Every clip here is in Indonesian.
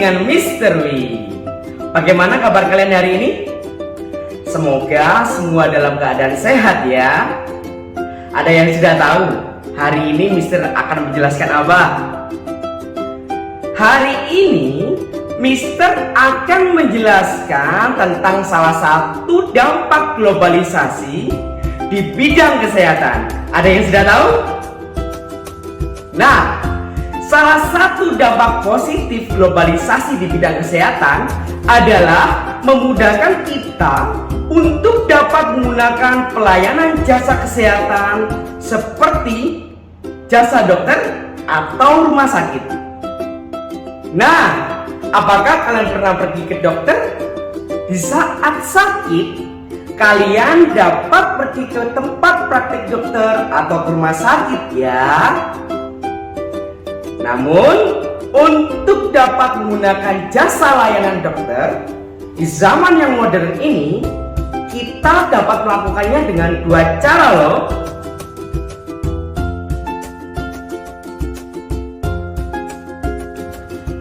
dengan Mr. Wi. Bagaimana kabar kalian hari ini? Semoga semua dalam keadaan sehat ya. Ada yang sudah tahu hari ini Mr. akan menjelaskan apa? Hari ini Mr. akan menjelaskan tentang salah satu dampak globalisasi di bidang kesehatan. Ada yang sudah tahu? Nah, salah satu dampak positif globalisasi di bidang kesehatan adalah memudahkan kita untuk dapat menggunakan pelayanan jasa kesehatan seperti jasa dokter atau rumah sakit. Nah, apakah kalian pernah pergi ke dokter? Di saat sakit, kalian dapat pergi ke tempat praktik dokter atau ke rumah sakit ya. Namun, untuk dapat menggunakan jasa layanan dokter di zaman yang modern ini, kita dapat melakukannya dengan dua cara loh.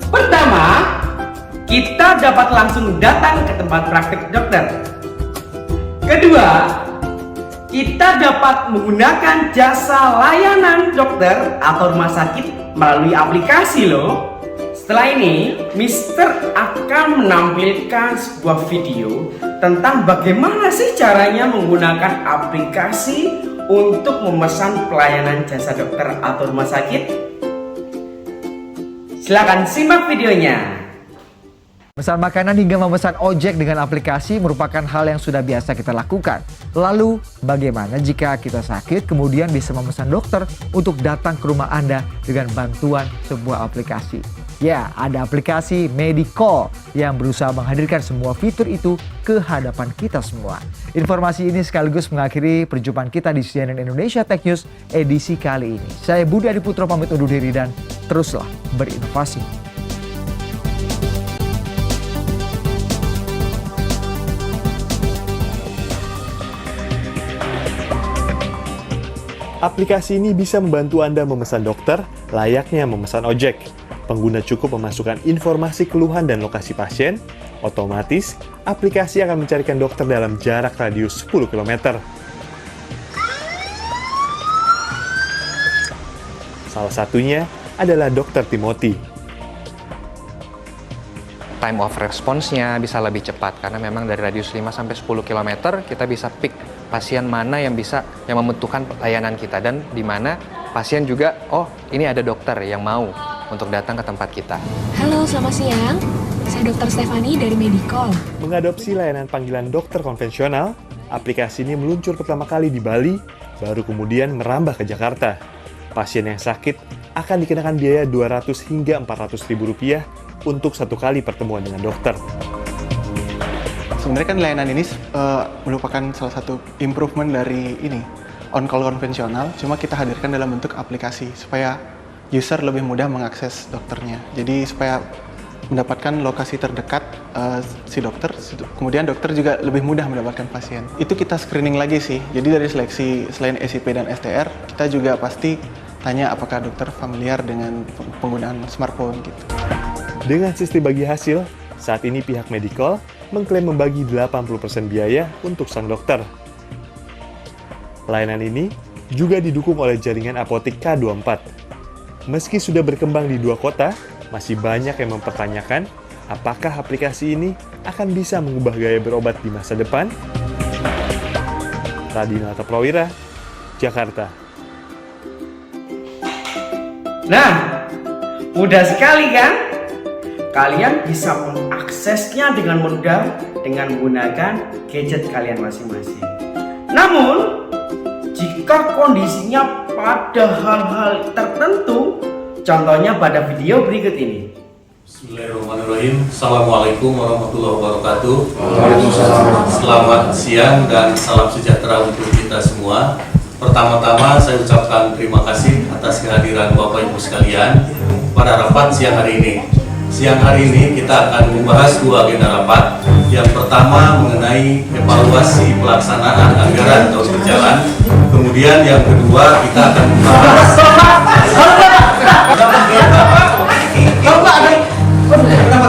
Pertama, kita dapat langsung datang ke tempat praktik dokter. Kedua, kita dapat menggunakan jasa layanan dokter atau rumah sakit melalui aplikasi loh. Setelah ini, Mr. akan menampilkan sebuah video tentang bagaimana sih caranya menggunakan aplikasi untuk memesan pelayanan jasa dokter atau rumah sakit. Silakan simak videonya. Memesan makanan hingga memesan ojek dengan aplikasi merupakan hal yang sudah biasa kita lakukan. Lalu, bagaimana jika kita sakit kemudian bisa memesan dokter untuk datang ke rumah Anda dengan bantuan sebuah aplikasi? Ya, ada aplikasi Medicall yang berusaha menghadirkan semua fitur itu ke hadapan kita semua. Informasi ini sekaligus mengakhiri perjumpaan kita di CNN Indonesia Tech News edisi kali ini. Saya Budi Adiputro pamit undur diri dan teruslah berinovasi. Aplikasi ini bisa membantu Anda memesan dokter layaknya memesan ojek. Pengguna cukup memasukkan informasi keluhan dan lokasi pasien, otomatis aplikasi akan mencarikan dokter dalam jarak radius 10 km. Salah satunya adalah Dr. Timothy. Time of response-nya bisa lebih cepat karena memang dari radius 5-10 km kita bisa pick pasien mana yang membutuhkan pelayanan kita dan di mana pasien juga, oh ini ada dokter yang mau untuk datang ke tempat kita. Halo, selamat siang. Saya Dr. Stefani dari Medicall. Mengadopsi layanan panggilan dokter konvensional, aplikasi ini meluncur pertama kali di Bali, baru kemudian merambah ke Jakarta. Pasien yang sakit akan dikenakan biaya 200 hingga 400 ribu rupiah untuk satu kali pertemuan dengan dokter. Sebenarnya kan layanan ini merupakan salah satu improvement dari on-call konvensional, cuma kita hadirkan dalam bentuk aplikasi supaya user lebih mudah mengakses dokternya. Jadi supaya mendapatkan lokasi terdekat si dokter, kemudian dokter juga lebih mudah mendapatkan pasien. Itu kita screening lagi sih, jadi dari seleksi selain SIP dan STR, kita juga pasti tanya apakah dokter familiar dengan penggunaan smartphone gitu. Dengan sistem bagi hasil, saat ini pihak Medicall mengklaim membagi 80% biaya untuk sang dokter. Layanan ini juga didukung oleh jaringan apotek K24. Meski sudah berkembang di 2 kota, masih banyak yang mempertanyakan apakah aplikasi ini akan bisa mengubah gaya berobat di masa depan. Radinata Prawira, Jakarta. Nah, mudah sekali kan? Kalian bisa mengaksesnya dengan mudah dengan menggunakan gadget kalian masing-masing. Namun, jika kondisinya pada hal-hal tertentu, contohnya pada video berikut ini. Bismillahirrahmanirrahim. Assalamualaikum warahmatullahi wabarakatuh. Selamat siang dan salam sejahtera untuk kita semua. Pertama-tama saya ucapkan terima kasih atas kehadiran Bapak Ibu sekalian pada rapat siang hari ini. Siang hari ini kita akan membahas 2 agenda rapat. Yang pertama mengenai evaluasi pelaksanaan anggaran tahun berjalan. Kemudian yang kedua kita akan membahas kenapa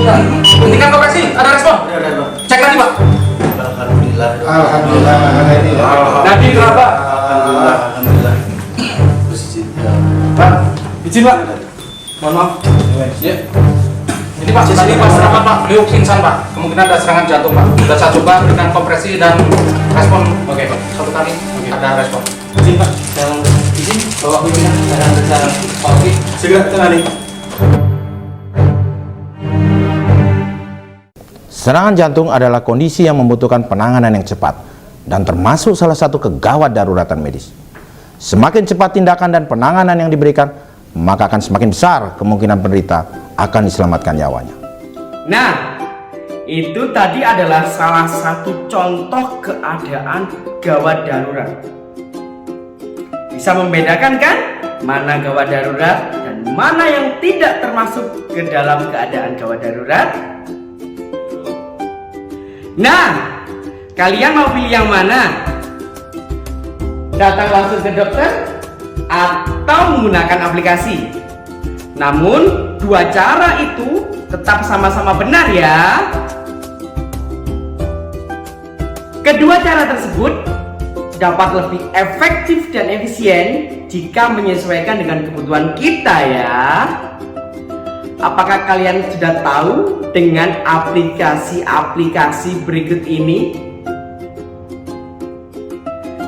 Hentikan koreksi, ada respon. Cek lagi Pak. Alhamdulillah, ada ini ya. Nadi kenapa? Alhamdulillah. Pak, izin Pak. Mohon maaf. Ya. Ini Pak, tadi pas rapat Pak, beliau pingsan Pak. Kemungkinan ada serangan jantung Pak. Sudah saya coba berikan kompresi dan respon. Oke Pak, satu kali ada respon. Izin Pak, saya izin bawa pimpinan dan rekan Pak Oki. Segera tangani. Serangan jantung adalah kondisi yang membutuhkan penanganan yang cepat dan termasuk salah satu kegawat daruratan medis. Semakin cepat tindakan dan penanganan yang diberikan, maka akan semakin besar kemungkinan penderita akan diselamatkan nyawanya. Nah, itu tadi adalah salah satu contoh keadaan gawat darurat. Bisa membedakan kan mana gawat darurat dan mana yang tidak termasuk ke dalam keadaan gawat darurat? Nah, kalian mau pilih yang mana? Datang langsung ke dokter atau menggunakan aplikasi? Namun, dua cara itu tetap sama-sama benar ya. Kedua cara tersebut dapat lebih efektif dan efisien jika menyesuaikan dengan kebutuhan kita ya. Apakah kalian sudah tahu dengan aplikasi-aplikasi berikut ini?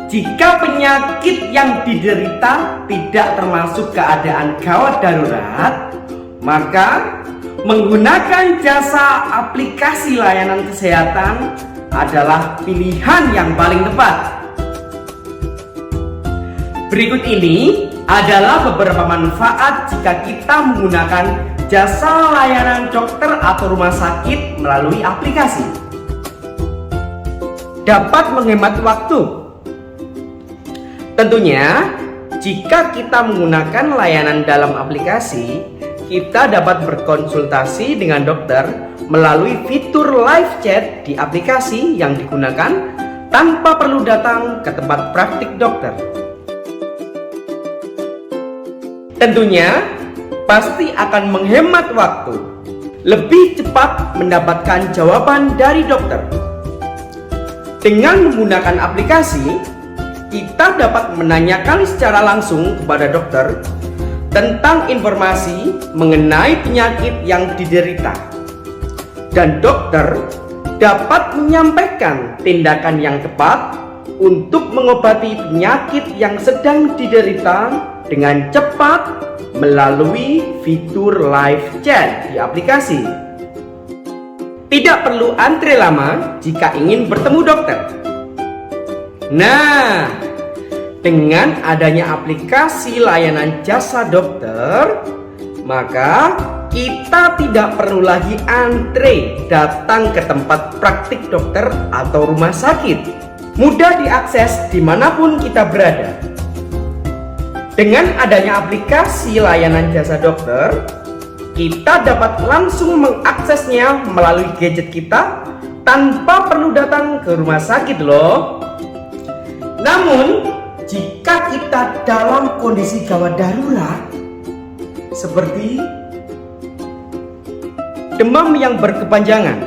Jika penyakit yang diderita tidak termasuk keadaan gawat darurat, maka menggunakan jasa aplikasi layanan kesehatan adalah pilihan yang paling tepat. Berikut ini adalah beberapa manfaat jika kita menggunakan jasa layanan dokter atau rumah sakit melalui aplikasi. Dapat menghemat waktu. Tentunya, jika kita menggunakan layanan dalam aplikasi, kita dapat berkonsultasi dengan dokter melalui fitur live chat di aplikasi yang digunakan tanpa perlu datang ke tempat praktik dokter. Tentunya, pasti akan menghemat waktu, lebih cepat mendapatkan jawaban dari dokter. Dengan menggunakan aplikasi, kita dapat menanyakan secara langsung kepada dokter tentang informasi mengenai penyakit yang diderita, dan dokter dapat menyampaikan tindakan yang tepat untuk mengobati penyakit yang sedang diderita dengan cepat melalui fitur live chat di aplikasi. Tidak perlu antre lama jika ingin bertemu dokter. Nah, dengan adanya aplikasi layanan jasa dokter, maka kita tidak perlu lagi antre datang ke tempat praktik dokter atau rumah sakit. Mudah diakses dimanapun kita berada. Dengan adanya aplikasi layanan jasa dokter, kita dapat langsung mengaksesnya melalui gadget kita tanpa perlu datang ke rumah sakit loh. Namun, jika kita dalam kondisi gawat darurat seperti demam yang berkepanjangan,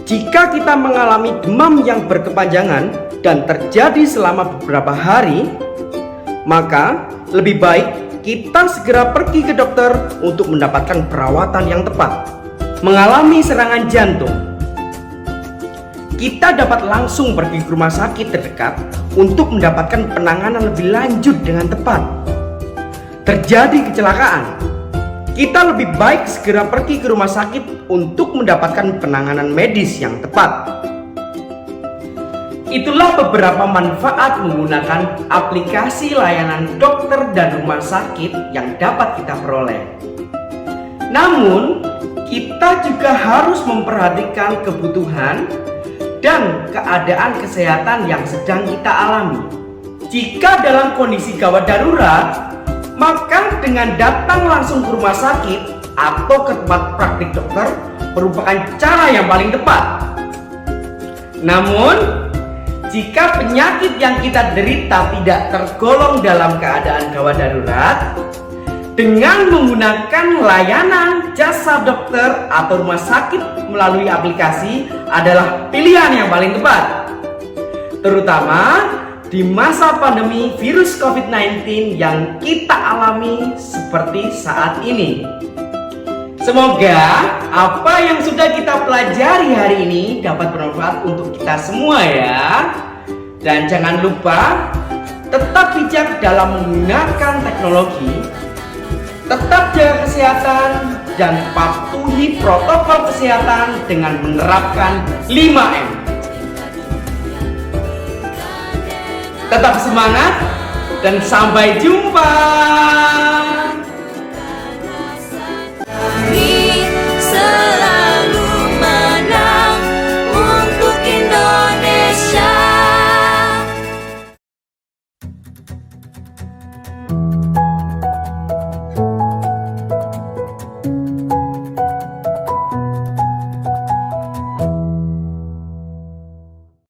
jika kita mengalami demam yang berkepanjangan dan terjadi selama beberapa hari, maka lebih baik kita segera pergi ke dokter untuk mendapatkan perawatan yang tepat. Mengalami serangan jantung, kita dapat langsung pergi ke rumah sakit terdekat untuk mendapatkan penanganan lebih lanjut dengan tepat. Terjadi kecelakaan, kita lebih baik segera pergi ke rumah sakit untuk mendapatkan penanganan medis yang tepat. Itulah beberapa manfaat menggunakan aplikasi layanan dokter dan rumah sakit yang dapat kita peroleh. Namun, kita juga harus memperhatikan kebutuhan dan keadaan kesehatan yang sedang kita alami. Jika dalam kondisi gawat darurat, maka dengan datang langsung ke rumah sakit atau ke tempat praktik dokter merupakan cara yang paling tepat. Namun, jika penyakit yang kita derita tidak tergolong dalam keadaan gawat darurat, dengan menggunakan layanan jasa dokter atau rumah sakit melalui aplikasi adalah pilihan yang paling tepat, terutama di masa pandemi virus COVID-19 yang kita alami seperti saat ini. Semoga apa yang sudah kita pelajari hari ini dapat bermanfaat untuk kita semua ya. Dan jangan lupa tetap bijak dalam menggunakan teknologi, tetap jaga kesehatan, dan patuhi protokol kesehatan dengan menerapkan 5M. Tetap semangat dan sampai jumpa.